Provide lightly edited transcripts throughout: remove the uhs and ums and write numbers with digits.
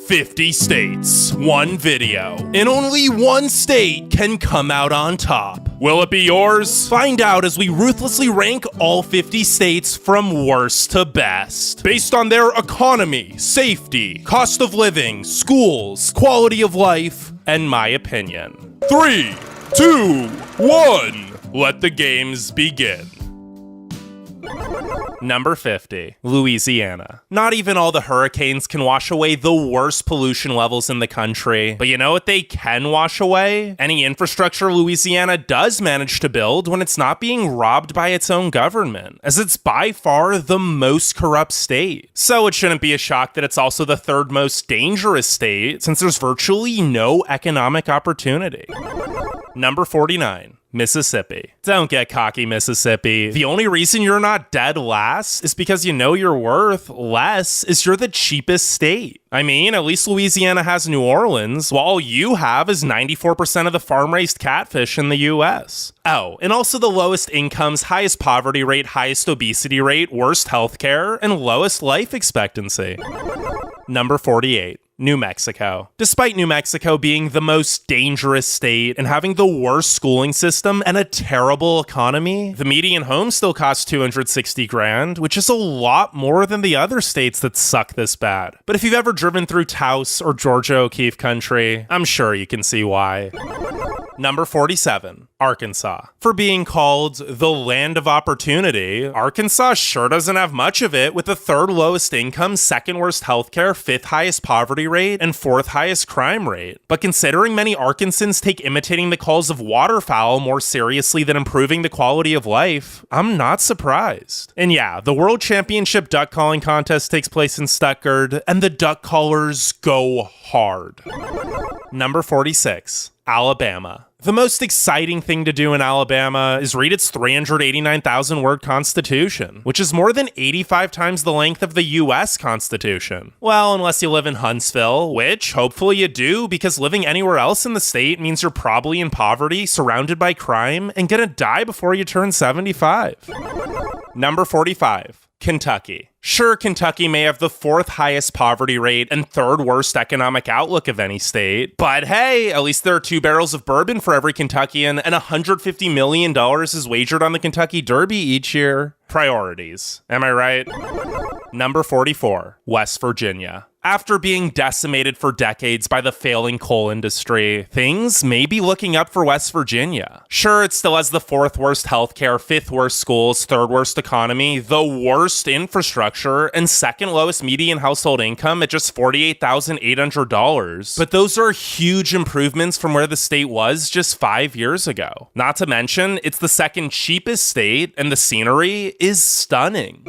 50 states, one video, and only one state can come out on top. Will it be yours? Find out as we ruthlessly rank all 50 states from worst to best, based on their economy, safety, cost of living, schools, quality of life, and my opinion. 3, 2, 1, let the games begin. Number 50, Louisiana. Not even all the hurricanes can wash away the worst pollution levels in the country, but you know what they can wash away? Any infrastructure Louisiana does manage to build when it's not being robbed by its own government, as it's by far the most corrupt state. So it shouldn't be a shock that it's also the third most dangerous state, since there's virtually no economic opportunity. Number 49. Mississippi. Don't get cocky, Mississippi. The only reason you're not dead last is because you know your worth less is you're the cheapest state. I mean, at least Louisiana has New Orleans, while all you have is 94% of the farm-raised catfish in the US. Oh, and also the lowest incomes, highest poverty rate, highest obesity rate, worst healthcare, and lowest life expectancy. Number 48. New Mexico. Despite New Mexico being the most dangerous state and having the worst schooling system and a terrible economy, the median home still costs $260,000, which is a lot more than the other states that suck this bad. But if you've ever driven through Taos or Georgia O'Keeffe country, I'm sure you can see why. Number 47, Arkansas. For being called the land of opportunity, Arkansas sure doesn't have much of it, with the third lowest income, second worst healthcare, fifth highest poverty rate, and fourth highest crime rate. But considering many Arkansans take imitating the calls of waterfowl more seriously than improving the quality of life, I'm not surprised. And yeah, the World Championship duck calling contest takes place in Stuttgart, and the duck callers go hard. Number 46. Alabama. The most exciting thing to do in Alabama is read its 389,000 word constitution, which is more than 85 times the length of the US Constitution. Well, unless you live in Huntsville, which hopefully you do, because living anywhere else in the state means you're probably in poverty, surrounded by crime, and gonna die before you turn 75. Number 45. Kentucky. Sure, Kentucky may have the fourth highest poverty rate and third worst economic outlook of any state, but hey, at least there are 2 barrels of bourbon for every Kentuckian, and $150 million is wagered on the Kentucky Derby each year. Priorities. Am I right? Number 44, West Virginia. After being decimated for decades by the failing coal industry, things may be looking up for West Virginia. Sure, it still has the fourth worst healthcare, fifth worst schools, third worst economy, the worst infrastructure, and second lowest median household income at just $48,800. But those are huge improvements from where the state was just 5 years ago. Not to mention, it's the second cheapest state, and the scenery is stunning.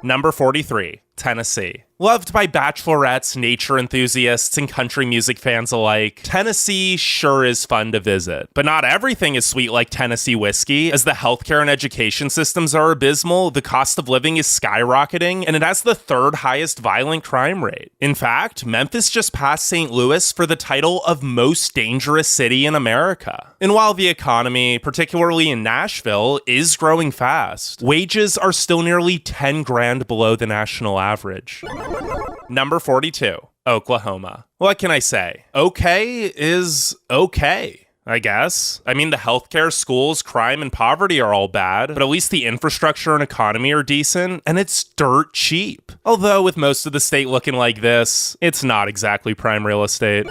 Number 43, Tennessee. Loved by bachelorettes, nature enthusiasts, and country music fans alike, Tennessee sure is fun to visit. But not everything is sweet like Tennessee whiskey, as the healthcare and education systems are abysmal, the cost of living is skyrocketing, and it has the third highest violent crime rate. In fact, Memphis just passed St. Louis for the title of most dangerous city in America. And while the economy, particularly in Nashville, is growing fast, wages are still nearly $10,000 below the national average. Number 42, Oklahoma. What can I say? Okay is okay, I guess. I mean, the healthcare, schools, crime, and poverty are all bad, but at least the infrastructure and economy are decent, and it's dirt cheap. Although with most of the state looking like this, it's not exactly prime real estate.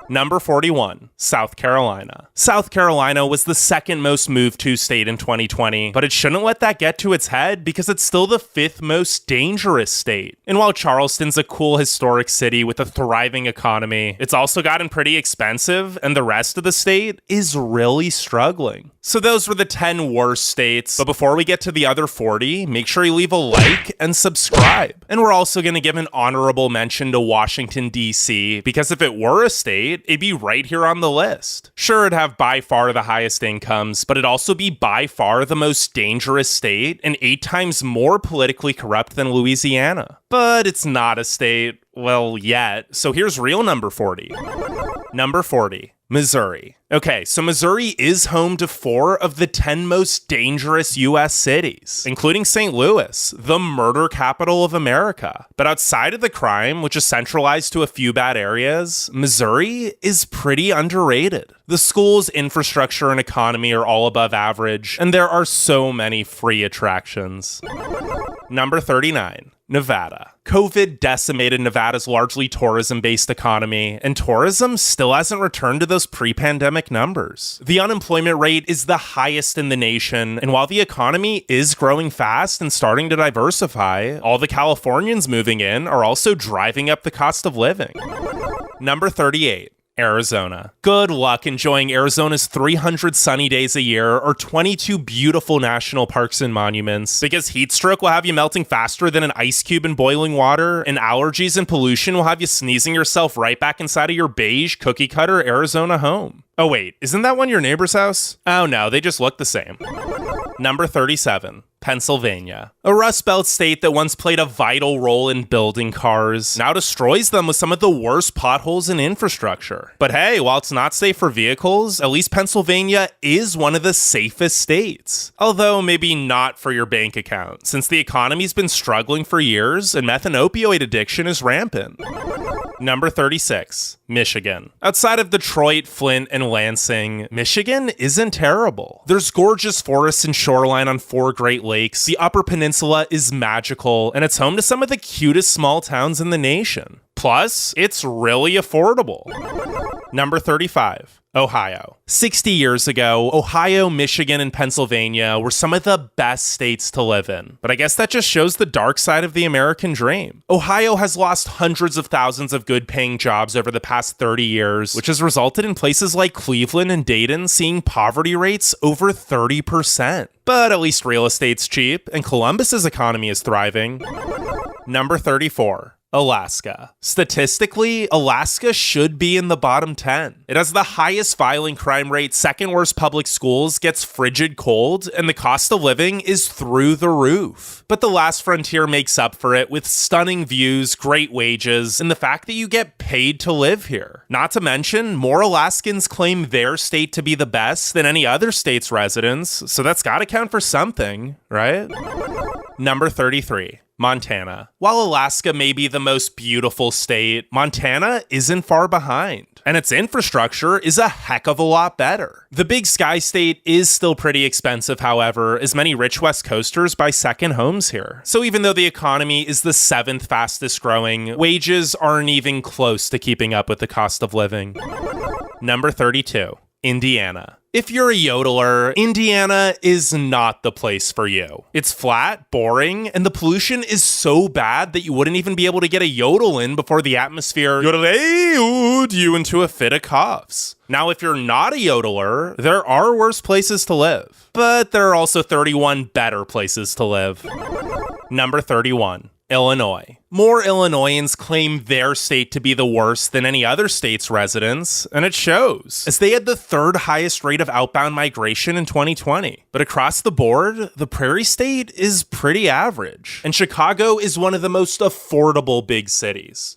Number 41, South Carolina. South Carolina was the second most moved to state in 2020, but it shouldn't let that get to its head because it's still the fifth most dangerous state. And while Charleston's a cool historic city with a thriving economy, it's also gotten pretty expensive, and the rest of the state is really struggling. So those were the 10 worst states, but before we get to the other 40, make sure you leave a like and subscribe. And we're also going to give an honorable mention to Washington, D.C., because if it were a state, it'd be right here on the list. Sure, it'd have by far the highest incomes, but it'd also be by far the most dangerous state and 8 times more politically corrupt than Louisiana. But it's not a state, well, yet, so here's real number 40. Number 40, Missouri. Okay, so Missouri is home to 4 of the 10 most dangerous US cities, including St. Louis, the murder capital of America. But outside of the crime, which is centralized to a few bad areas, Missouri is pretty underrated. The schools, infrastructure, and economy are all above average, and there are so many free attractions. Number 39. Nevada. COVID decimated Nevada's largely tourism-based economy, and tourism still hasn't returned to those pre-pandemic numbers. The unemployment rate is the highest in the nation, and while the economy is growing fast and starting to diversify, all the Californians moving in are also driving up the cost of living. Number 38. Arizona. Good luck enjoying Arizona's 300 sunny days a year or 22 beautiful national parks and monuments, because heat stroke will have you melting faster than an ice cube in boiling water, and allergies and pollution will have you sneezing yourself right back inside of your beige cookie cutter Arizona home. Oh wait, isn't that one your neighbor's house? Oh no, they just look the same. Number 37. Pennsylvania. A Rust Belt state that once played a vital role in building cars, now destroys them with some of the worst potholes in infrastructure. But hey, while it's not safe for vehicles, at least Pennsylvania is one of the safest states. Although maybe not for your bank account, since the economy's been struggling for years and meth and opioid addiction is rampant. Number 36. Michigan. Outside of Detroit, Flint, and Lansing, Michigan isn't terrible. There's gorgeous forests and shoreline on 4 Great Lakes, the Upper Peninsula is magical, and it's home to some of the cutest small towns in the nation. Plus, it's really affordable. Number 35. Ohio. 60 years ago, Ohio, Michigan, and Pennsylvania were some of the best states to live in. But I guess that just shows the dark side of the American dream. Ohio has lost hundreds of thousands of good-paying jobs over the past 30 years, which has resulted in places like Cleveland and Dayton seeing poverty rates over 30%. But at least real estate's cheap, and Columbus's economy is thriving. Number 34. Alaska. Statistically, Alaska should be in the bottom 10. It has the highest violent crime rate, second worst public schools, gets frigid cold, and the cost of living is through the roof. But the last frontier makes up for it with stunning views, great wages, and the fact that you get paid to live here. Not to mention, more Alaskans claim their state to be the best than any other state's residents, so that's gotta count for something, right? Number 33. Montana. While Alaska may be the most beautiful state, Montana isn't far behind, and its infrastructure is a heck of a lot better. The Big Sky State is still pretty expensive, however, as many rich West Coasters buy second homes here. So even though the economy is the 7th fastest growing, wages aren't even close to keeping up with the cost of living. Number 32. Indiana. If you're a yodeler, Indiana is not the place for you. It's flat, boring, and the pollution is so bad that you wouldn't even be able to get a yodel in before the atmosphere yodeled you into a fit of coughs. Now, if you're not a yodeler, there are worse places to live, but there are also 31 better places to live. Number 31. Illinois. More Illinoisans claim their state to be the worst than any other state's residents, and it shows, as they had the 3rd highest rate of outbound migration in 2020. But across the board, the Prairie State is pretty average, and Chicago is one of the most affordable big cities.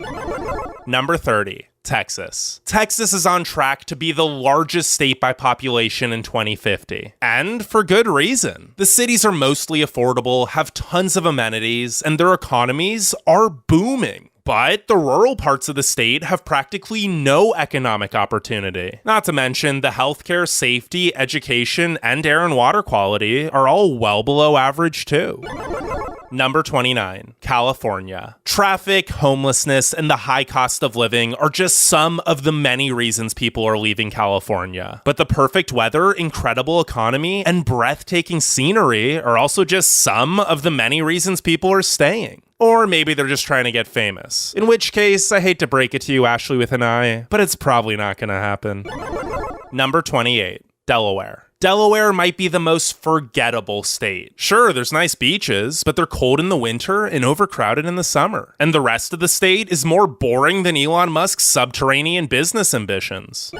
Number 30. Texas. Texas is on track to be the largest state by population in 2050. And for good reason. The cities are mostly affordable, have tons of amenities, and their economies are booming. But the rural parts of the state have practically no economic opportunity. Not to mention, the healthcare, safety, education, and air and water quality are all well below average too. Number 29, California. Traffic, homelessness, and the high cost of living are just some of the many reasons people are leaving California. But the perfect weather, incredible economy, and breathtaking scenery are also just some of the many reasons people are staying. Or maybe they're just trying to get famous. In which case, I hate to break it to you, Ashley with an I, but it's probably not gonna happen. Number 28, Delaware. Delaware might be the most forgettable state. Sure, there's nice beaches, but they're cold in the winter and overcrowded in the summer. And the rest of the state is more boring than Elon Musk's subterranean business ambitions.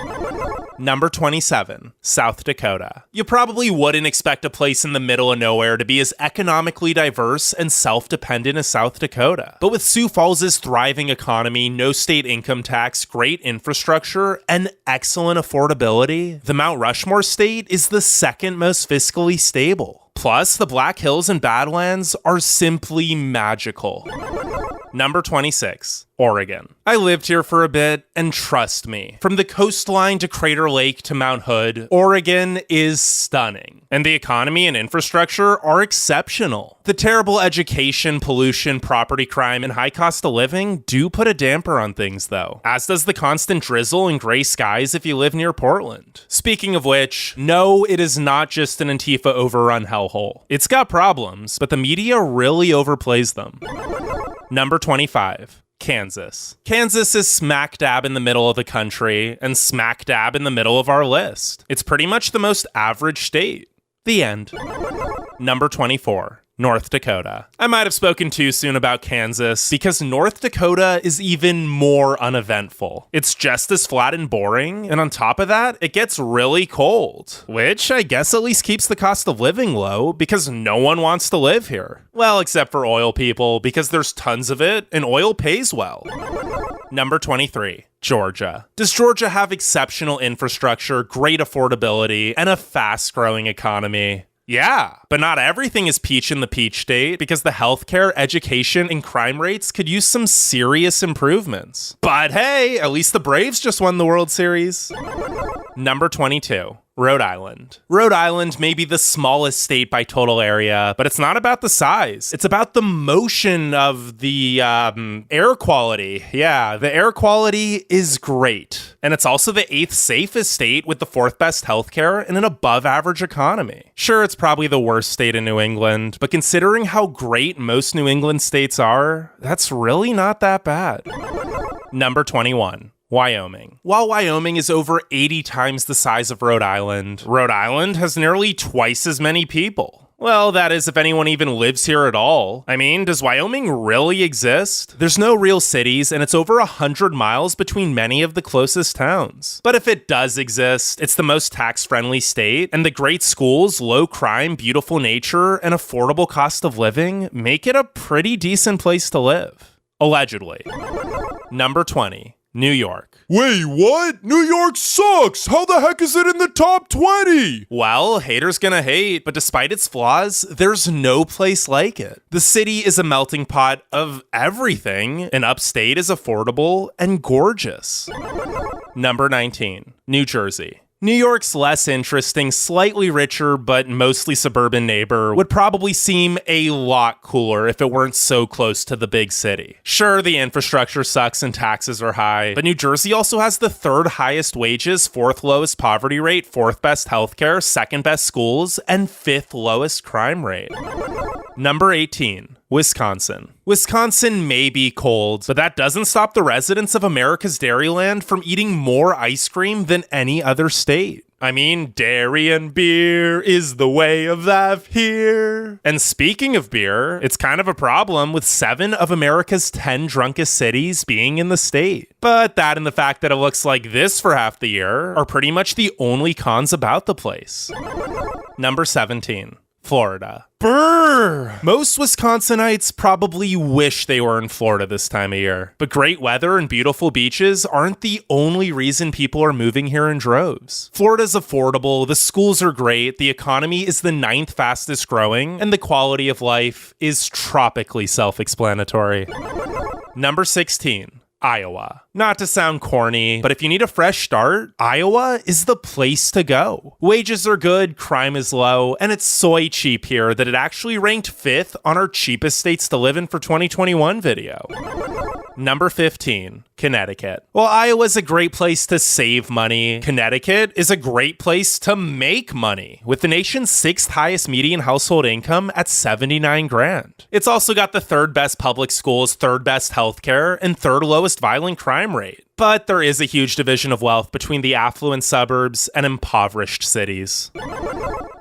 Number 27, South Dakota. You probably wouldn't expect a place in the middle of nowhere to be as economically diverse and self-dependent as South Dakota. But with Sioux Falls' thriving economy, no state income tax, great infrastructure, and excellent affordability, the Mount Rushmore state is the second most fiscally stable. Plus, the Black Hills and Badlands are simply magical. Number 26, Oregon. I lived here for a bit, and trust me, from the coastline to Crater Lake to Mount Hood, Oregon is stunning. And the economy and infrastructure are exceptional. The terrible education, pollution, property crime, and high cost of living do put a damper on things, though, as does the constant drizzle and gray skies if you live near Portland. Speaking of which, no, it is not just an Antifa overrun hellhole. It's got problems, but the media really overplays them. Number 25, Kansas. Kansas is smack dab in the middle of the country and smack dab in the middle of our list. It's pretty much the most average state. The end. Number 24, North Dakota. I might have spoken too soon about Kansas because North Dakota is even more uneventful. It's just as flat and boring, and on top of that, it gets really cold, which I guess at least keeps the cost of living low because no one wants to live here. Well, except for oil people, because there's tons of it and oil pays well. Number 23, Georgia. Does Georgia have exceptional infrastructure, great affordability, and a fast-growing economy? Yeah, but not everything is peach in the peach state because the healthcare, education, and crime rates could use some serious improvements. But hey, at least the Braves just won the World Series. Number 22, Rhode Island. Rhode Island may be the smallest state by total area, but it's not about the size. It's about the motion of the air quality. Yeah, the air quality is great. And it's also the 8th safest state with the 4th best healthcare and an above average economy. Sure, it's probably the worst state in New England, but considering how great most New England states are, that's really not that bad. Number 21. Wyoming. While Wyoming is over 80 times the size of Rhode Island has nearly twice as many people. Well, that is if anyone even lives here at all. I mean, does Wyoming really exist? There's no real cities, and it's over 100 miles between many of the closest towns. But if it does exist, it's the most tax-friendly state, and the great schools, low crime, beautiful nature, and affordable cost of living make it a pretty decent place to live. Allegedly. Number 20. New York. Wait, what? New York sucks! How the heck is it in the top 20? Well, haters gonna hate, but despite its flaws, there's no place like it. The city is a melting pot of everything, and upstate is affordable and gorgeous. Number 19, New Jersey. New York's less interesting, slightly richer, but mostly suburban neighbor would probably seem a lot cooler if it weren't so close to the big city. Sure, the infrastructure sucks and taxes are high, but New Jersey also has the 3rd highest wages, 4th lowest poverty rate, 4th best healthcare, 2nd best schools, and 5th lowest crime rate. Number 18. Wisconsin. Wisconsin may be cold, but that doesn't stop the residents of America's Dairyland from eating more ice cream than any other state. I mean, dairy and beer is the way of life here. And speaking of beer, it's kind of a problem with 7 of America's 10 drunkest cities being in the state. But that and the fact that it looks like this for half the year are pretty much the only cons about the place. Number 17. Florida. Brr! Most Wisconsinites probably wish they were in Florida this time of year, but great weather and beautiful beaches aren't the only reason people are moving here in droves. Florida's affordable, the schools are great, the economy is the 9th fastest growing, and the quality of life is tropically self-explanatory. Number 16. Iowa. Not to sound corny, but if you need a fresh start, Iowa is the place to go. Wages are good, crime is low, and it's soy cheap here that it actually ranked 5th on our cheapest states to live in for 2021 video. Number 15, Connecticut. While Iowa's a great place to save money, Connecticut is a great place to make money, with the nation's 6th highest median household income at $79,000. It's also got the 3rd best public schools, 3rd best healthcare, and 3rd lowest violent crime rate. But there is a huge division of wealth between the affluent suburbs and impoverished cities.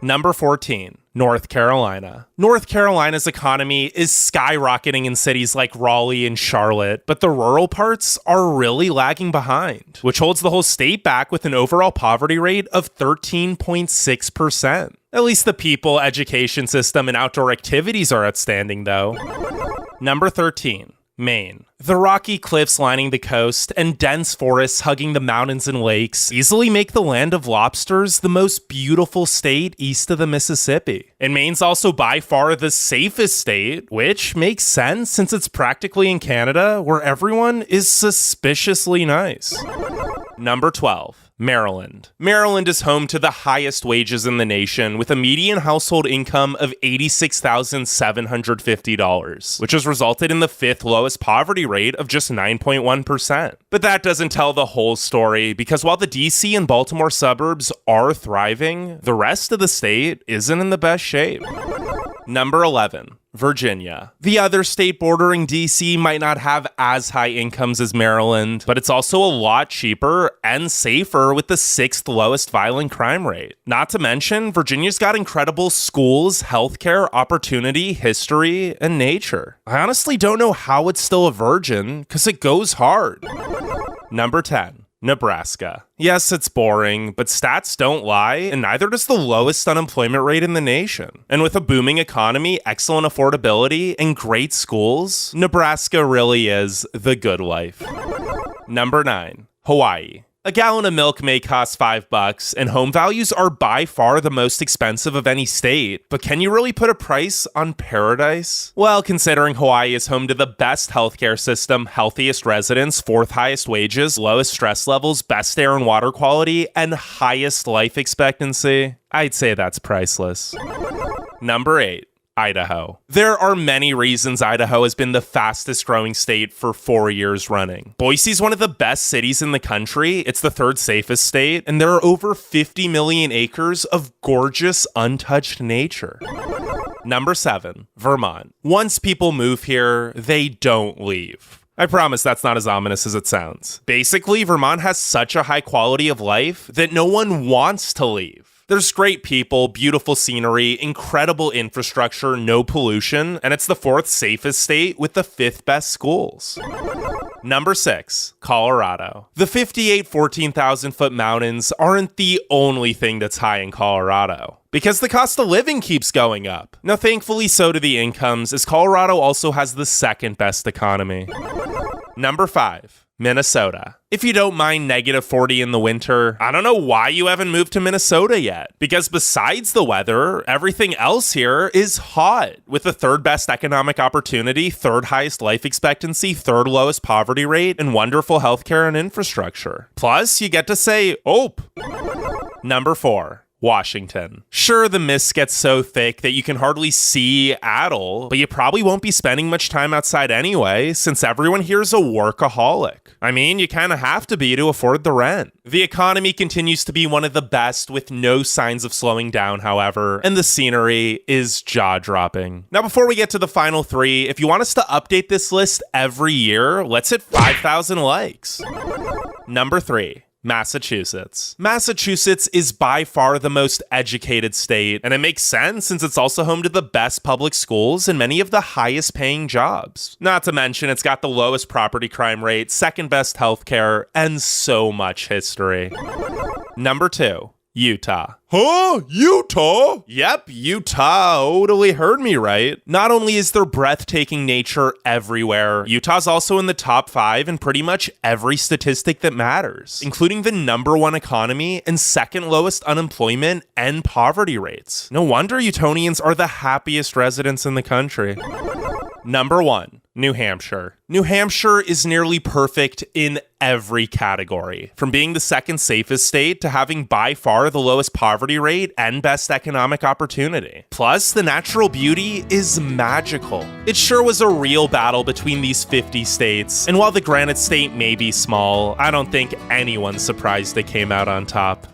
Number 14, North Carolina. North Carolina's economy is skyrocketing in cities like Raleigh and Charlotte, but the rural parts are really lagging behind, which holds the whole state back with an overall poverty rate of 13.6%. At least the people, education system, and outdoor activities are outstanding, though. Number 13. Maine. The rocky cliffs lining the coast and dense forests hugging the mountains and lakes easily make the land of lobsters the most beautiful state east of the Mississippi. And Maine's also by far the safest state, which makes sense since it's practically in Canada, where everyone is suspiciously nice. Number 12. Maryland. Maryland is home to the highest wages in the nation, with a median household income of $86,750, which has resulted in the 5th lowest poverty rate of just 9.1%. But that doesn't tell the whole story, because while the DC and Baltimore suburbs are thriving, the rest of the state isn't in the best shape. Number 11. Virginia. The other state bordering DC might not have as high incomes as Maryland, but it's also a lot cheaper and safer with the 6th lowest violent crime rate. Not to mention, Virginia's got incredible schools, healthcare, opportunity, history, and nature. I honestly don't know how it's still a virgin, because it goes hard. Number 10. Nebraska. Yes, it's boring, but stats don't lie, and neither does the lowest unemployment rate in the nation. And with a booming economy, excellent affordability, and great schools, Nebraska really is the good life. Number 9. Hawaii. A gallon of milk may cost $5, and home values are by far the most expensive of any state. But can you really put a price on paradise? Well, considering Hawaii is home to the best healthcare system, healthiest residents, 4th highest wages, lowest stress levels, best air and water quality, and highest life expectancy, I'd say that's priceless. Number 8. Idaho. There are many reasons Idaho has been the fastest growing state for 4 years running. Boise's one of the best cities in the country, it's the 3rd safest state, and there are over 50 million acres of gorgeous, untouched nature. Number 7. Vermont. Once people move here, they don't leave. I promise that's not as ominous as it sounds. Basically, Vermont has such a high quality of life that no one wants to leave. There's great people, beautiful scenery, incredible infrastructure, no pollution, and it's the 4th safest state with the 5th best schools. Number 6. Colorado. The 58 14,000-foot mountains aren't the only thing that's high in Colorado, because the cost of living keeps going up. Now, thankfully, so do the incomes, as Colorado also has the 2nd best economy. Number 5. Minnesota. If you don't mind -40 in the winter, I don't know why you haven't moved to Minnesota yet. Because besides the weather, everything else here is hot, with the 3rd best economic opportunity, 3rd highest life expectancy, 3rd lowest poverty rate, and wonderful healthcare and infrastructure. Plus, you get to say, "Ope." Number 4. Washington. Sure, the mist gets so thick that you can hardly see at all, but you probably won't be spending much time outside anyway, since everyone here is a workaholic. I mean, you kind of have to be to afford the rent. The economy continues to be one of the best, with no signs of slowing down, however, and the scenery is jaw-dropping. Now, before we get to the final 3, if you want us to update this list every year, let's hit 5,000 likes. Number 3. Massachusetts. Massachusetts is by far the most educated state, and it makes sense since it's also home to the best public schools and many of the highest paying jobs. Not to mention, it's got the lowest property crime rate, 2nd best healthcare, and so much history. Number 2. Utah. Huh? Utah? Yep, Utah totally heard me right. Not only is there breathtaking nature everywhere, Utah's also in the top 5 in pretty much every statistic that matters, including the number 1 economy and 2nd lowest unemployment and poverty rates. No wonder Utonians are the happiest residents in the country. Number 1. New Hampshire. New Hampshire is nearly perfect in every category, from being the 2nd safest state to having by far the lowest poverty rate and best economic opportunity. Plus, the natural beauty is magical. It sure was a real battle between these 50 states, and while the Granite State may be small, I don't think anyone's surprised they came out on top.